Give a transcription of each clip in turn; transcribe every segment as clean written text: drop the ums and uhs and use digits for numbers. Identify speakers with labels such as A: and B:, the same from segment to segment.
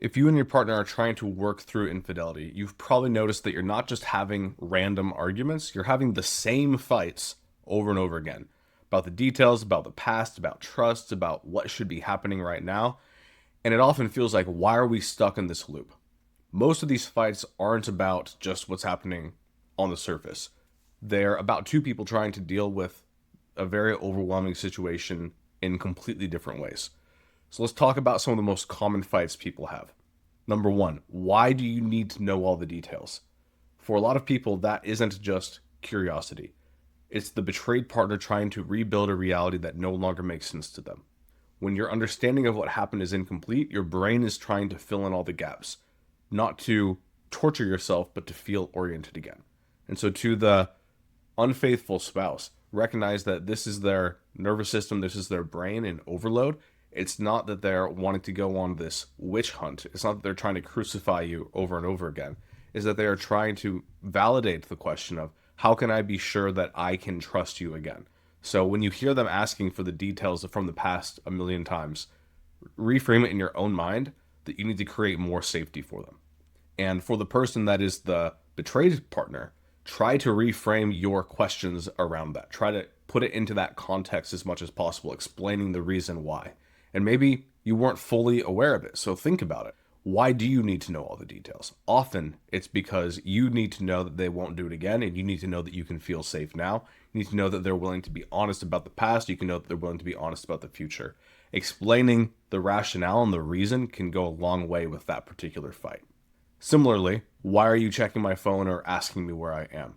A: If you and your partner are trying to work through infidelity, you've probably noticed that you're not just having random arguments, you're having the same fights over and over again about the details, about the past, about trust, about what should be happening right now. And it often feels like, why are we stuck in this loop? Most of these fights aren't about just what's happening on the surface. They're about two people trying to deal with a very overwhelming situation in completely different ways. So let's talk about some of the most common fights people have. Number one, why do you need to know all the details? For a lot of people, that isn't just curiosity. It's the betrayed partner trying to rebuild a reality that no longer makes sense to them. When your understanding of what happened is incomplete, your brain is trying to fill in all the gaps, not to torture yourself, but to feel oriented again. And so, to the unfaithful spouse, recognize that this is their nervous system, this is their brain in overload. It's not that they're wanting to go on this witch hunt. It's not that they're trying to crucify you over and over again. Is that they are trying to validate the question of, how can I be sure that I can trust you again? So when you hear them asking for the details from the past a million times, reframe it in your own mind that you need to create more safety for them. And for the person that is the betrayed partner, try to reframe your questions around that. Try to put it into that context as much as possible, explaining the reason why. And maybe you weren't fully aware of it, so think about it. Why do you need to know all the details? Often it's because you need to know that they won't do it again, and you need to know that you can feel safe now. You need to know that they're willing to be honest about the past. You can know that they're willing to be honest about the future. Explaining the rationale and the reason can go a long way with that particular fight. Similarly, why are you checking my phone or asking me where I am?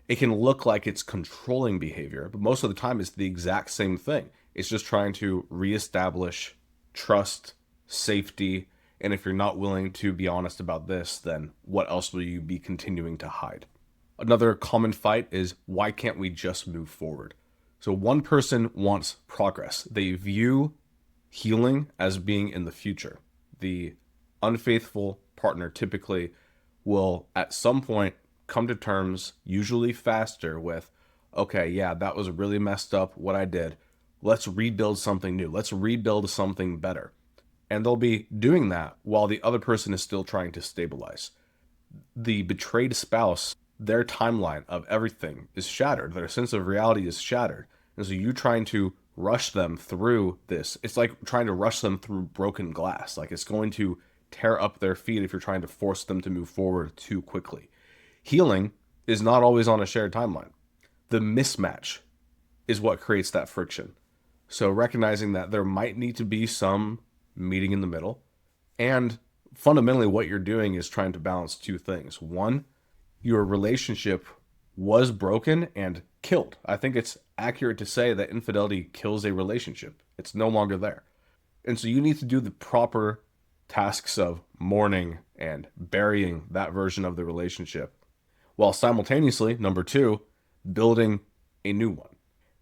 A: It can look like it's controlling behavior, but most of the time it's the exact same thing. It's just trying to reestablish trust, safety, and if you're not willing to be honest about this, then what else will you be continuing to hide? Another common fight is, why can't we just move forward? So one person wants progress. They view healing as being in the future. The unfaithful partner typically will at some point come to terms, usually faster, with, okay, yeah, that was really messed up what I did. Let's rebuild something new. Let's rebuild something better. And they'll be doing that while the other person is still trying to stabilize. The betrayed spouse, their timeline of everything is shattered. Their sense of reality is shattered. And so you trying to rush them through this, it's like trying to rush them through broken glass. Like, it's going to tear up their feet if you're trying to force them to move forward too quickly. Healing is not always on a shared timeline. The mismatch is what creates that friction. So recognizing that there might need to be some meeting in the middle, and fundamentally what you're doing is trying to balance two things. One, your relationship was broken and killed. I think it's accurate to say that infidelity kills a relationship. It's no longer there. And so you need to do the proper tasks of mourning and burying that version of the relationship, while simultaneously, number two, building a new one.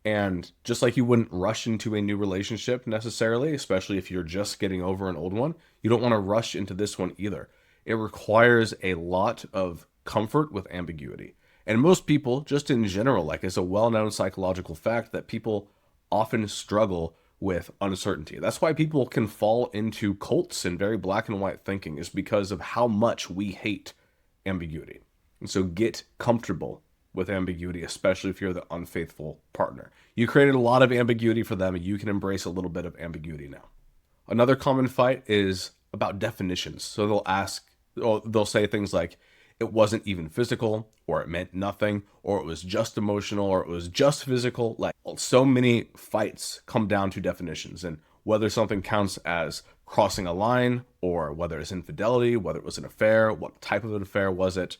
A: And just like you wouldn't rush into a new relationship necessarily, especially if you're just getting over an old one, you don't want to rush into this one either. It requires a lot of comfort with ambiguity. And most people, just in general, like, it's a well-known psychological fact that people often struggle with uncertainty. That's why people can fall into cults and very black and white thinking, is because of how much we hate ambiguity. And so get comfortable with ambiguity, especially if you're the unfaithful partner. You created a lot of ambiguity for them, and you can embrace a little bit of ambiguity now. Another common fight is about definitions. So they'll say things like, it wasn't even physical, or it meant nothing, or it was just emotional, or it was just physical. Like, so many fights come down to definitions, and whether something counts as crossing a line, or whether it's infidelity, whether it was an affair, what type of an affair was it.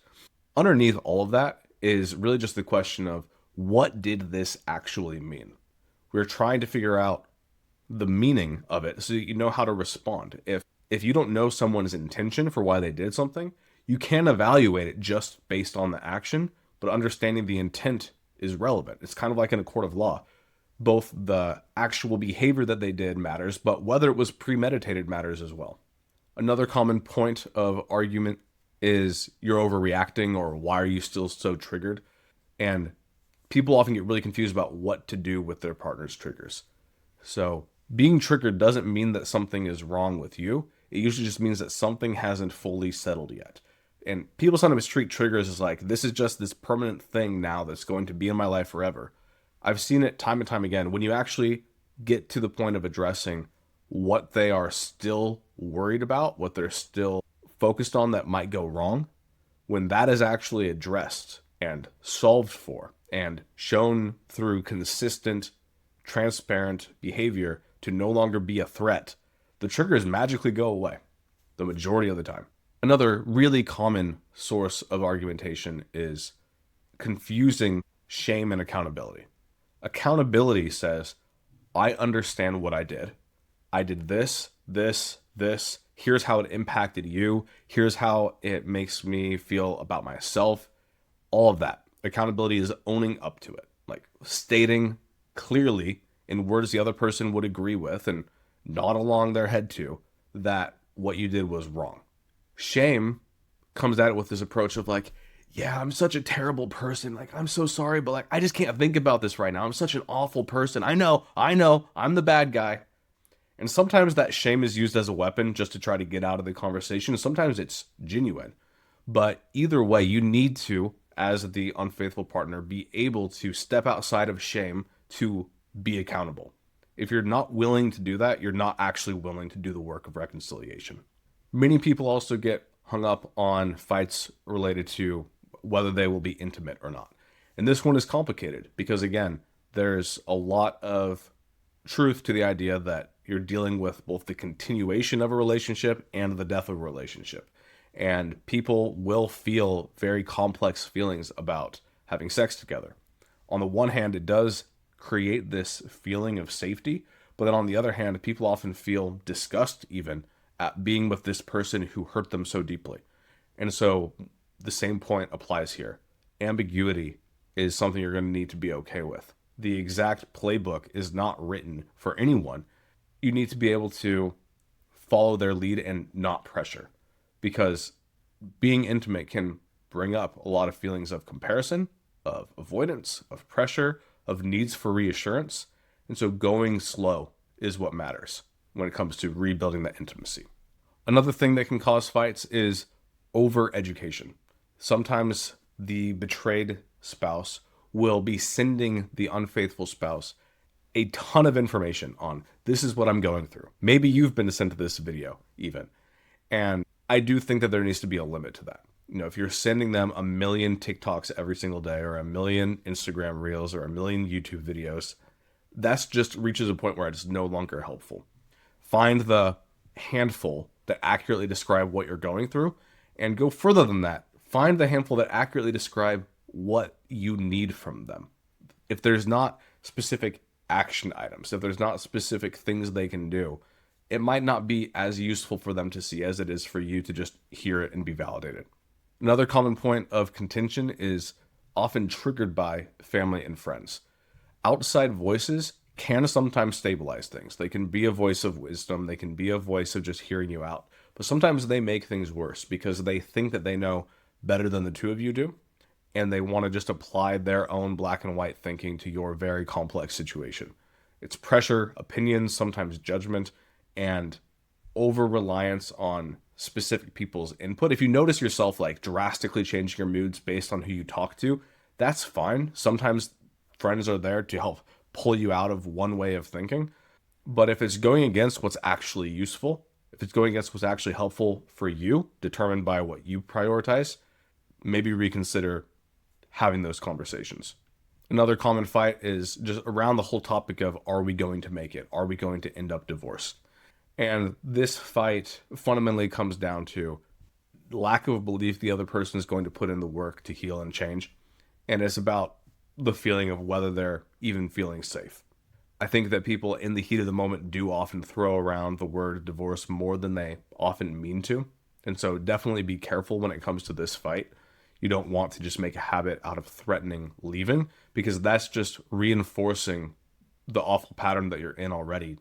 A: Underneath all of that is really just the question of, what did this actually mean? We're trying to figure out the meaning of it so you know how to respond. If you don't know someone's intention for why they did something, you can evaluate it just based on the action, but understanding the intent is relevant. It's kind of like in a court of law. Both the actual behavior that they did matters, but whether it was premeditated matters as well. Another common point of argument is, you're overreacting, or why are you still so triggered? And people often get really confused about what to do with their partner's triggers. So being triggered doesn't mean that something is wrong with you. It usually just means that something hasn't fully settled yet. And people sometimes treat triggers as like, this is just this permanent thing now that's going to be in my life forever. I've seen it time and time again. When you actually get to the point of addressing what they are still worried about, what they're still focused on that might go wrong, when that is actually addressed and solved for and shown through consistent, transparent behavior to no longer be a threat, the triggers magically go away the majority of the time. Another really common source of argumentation is confusing shame and accountability. Accountability says, I understand what I did. I did this, this, this. Here's how it impacted you. Here's how it makes me feel about myself. All of that. Accountability is owning up to it, like stating clearly in words the other person would agree with and nod along their head to that what you did was wrong. Shame comes at it with this approach of like, yeah, I'm such a terrible person. Like, I'm so sorry, but like, I just can't think about this right now. I'm such an awful person. I know, I'm the bad guy. And sometimes that shame is used as a weapon just to try to get out of the conversation. Sometimes it's genuine. But either way, you need to, as the unfaithful partner, be able to step outside of shame to be accountable. If you're not willing to do that, you're not actually willing to do the work of reconciliation. Many people also get hung up on fights related to whether they will be intimate or not. And this one is complicated because, again, there's a lot of truth to the idea that you're dealing with both the continuation of a relationship and the death of a relationship. And people will feel very complex feelings about having sex together. On the one hand, it does create this feeling of safety, but then on the other hand, people often feel disgust even at being with this person who hurt them so deeply. And so the same point applies here. Ambiguity is something you're going to need to be okay with. The exact playbook is not written for anyone. You need to be able to follow their lead and not pressure, because being intimate can bring up a lot of feelings of comparison, of avoidance, of pressure, of needs for reassurance. And so going slow is what matters when it comes to rebuilding that intimacy. Another thing that can cause fights is over-education. Sometimes the betrayed spouse will be sending the unfaithful spouse a ton of information on, this is what I'm going through. Maybe you've been sent to this video even. And I do think that there needs to be a limit to that. You know, if you're sending them a million TikToks every single day or a million Instagram reels or a million YouTube videos, that's just reaches a point where it's no longer helpful. Find the handful that accurately describe what you're going through and go further than that. Find the handful that accurately describe what you need from them. If there's not specific action items, if there's not specific things they can do, it might not be as useful for them to see as it is for you to just hear it and be validated. Another common point of contention is often triggered by family and friends. Outside voices can sometimes stabilize things. They can be a voice of wisdom. They can be a voice of just hearing you out. But sometimes they make things worse because they think that they know better than the two of you do. And they want to just apply their own black and white thinking to your very complex situation. It's pressure, opinions, sometimes judgment, and over-reliance on specific people's input. If you notice yourself like drastically changing your moods based on who you talk to, that's fine. Sometimes friends are there to help pull you out of one way of thinking. But if it's going against what's actually useful, if it's going against what's actually helpful for you, determined by what you prioritize, maybe reconsider having those conversations. Another common fight is just around the whole topic of, are we going to make it? Are we going to end up divorced? And this fight fundamentally comes down to lack of belief the other person is going to put in the work to heal and change. And it's about the feeling of whether they're even feeling safe. I think that people in the heat of the moment do often throw around the word divorce more than they often mean to. And so definitely be careful when it comes to this fight. You don't want to just make a habit out of threatening leaving, because that's just reinforcing the awful pattern that you're in already.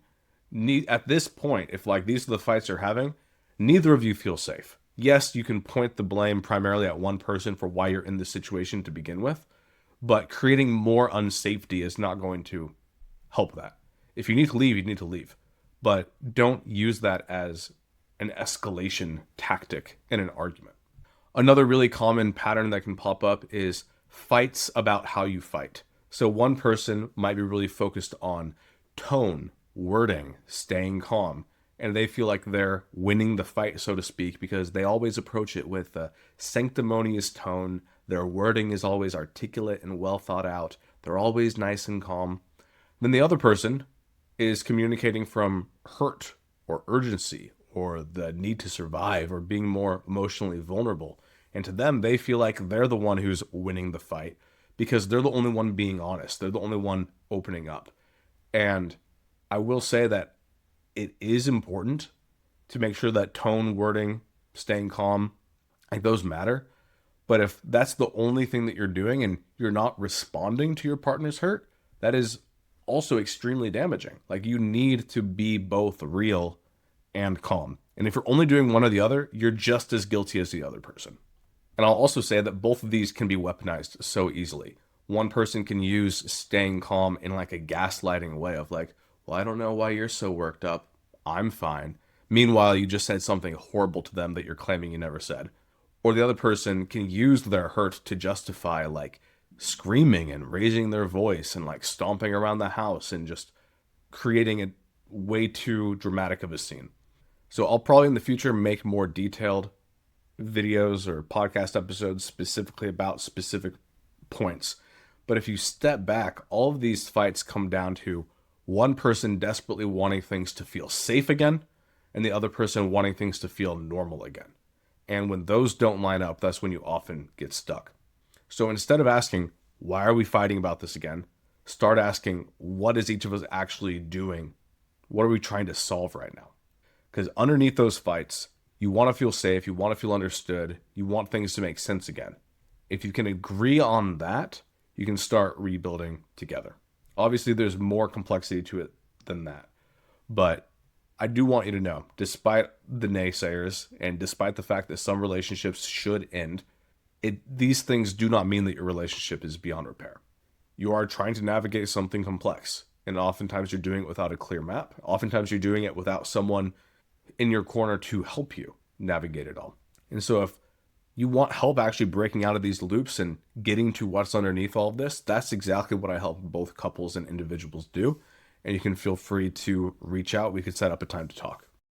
A: At this point, if like these are the fights you're having, neither of you feel safe. Yes, you can point the blame primarily at one person for why you're in this situation to begin with, but creating more unsafety is not going to help that. If you need to leave, you need to leave. But don't use that as an escalation tactic in an argument. Another really common pattern that can pop up is fights about how you fight. So one person might be really focused on tone, wording, staying calm, and they feel like they're winning the fight, so to speak, because they always approach it with a sanctimonious tone. Their wording is always articulate and well thought out. They're always nice and calm. Then the other person is communicating from hurt or urgency or the need to survive or being more emotionally vulnerable. And to them, they feel like they're the one who's winning the fight because they're the only one being honest. They're the only one opening up. And I will say that it is important to make sure that tone, wording, staying calm, like those matter. But if that's the only thing that you're doing and you're not responding to your partner's hurt, that is also extremely damaging. Like you need to be both real and calm. And if you're only doing one or the other, you're just as guilty as the other person. And I'll also say that both of these can be weaponized so easily. One person can use staying calm in like a gaslighting way of like, well, I don't know why you're so worked up. I'm fine. Meanwhile, you just said something horrible to them that you're claiming you never said. Or the other person can use their hurt to justify like screaming and raising their voice and like stomping around the house and just creating a way too dramatic of a scene. So I'll probably in the future make more detailed videos or podcast episodes specifically about specific points. But if you step back, all of these fights come down to one person desperately wanting things to feel safe again and the other person wanting things to feel normal again. And when those don't line up, that's when you often get stuck. So instead of asking, why are we fighting about this again? Start asking, what is each of us actually doing? What are we trying to solve right now? Because underneath those fights, you want to feel safe, you want to feel understood, you want things to make sense again. If you can agree on that, you can start rebuilding together. Obviously, there's more complexity to it than that. But I do want you to know, despite the naysayers and despite the fact that some relationships should end, these things do not mean that your relationship is beyond repair. You are trying to navigate something complex, and oftentimes you're doing it without a clear map. Oftentimes you're doing it without someone in your corner to help you navigate it all. And so if you want help actually breaking out of these loops and getting to what's underneath all of this, that's exactly what I help both couples and individuals do. And you can feel free to reach out. We could set up a time to talk.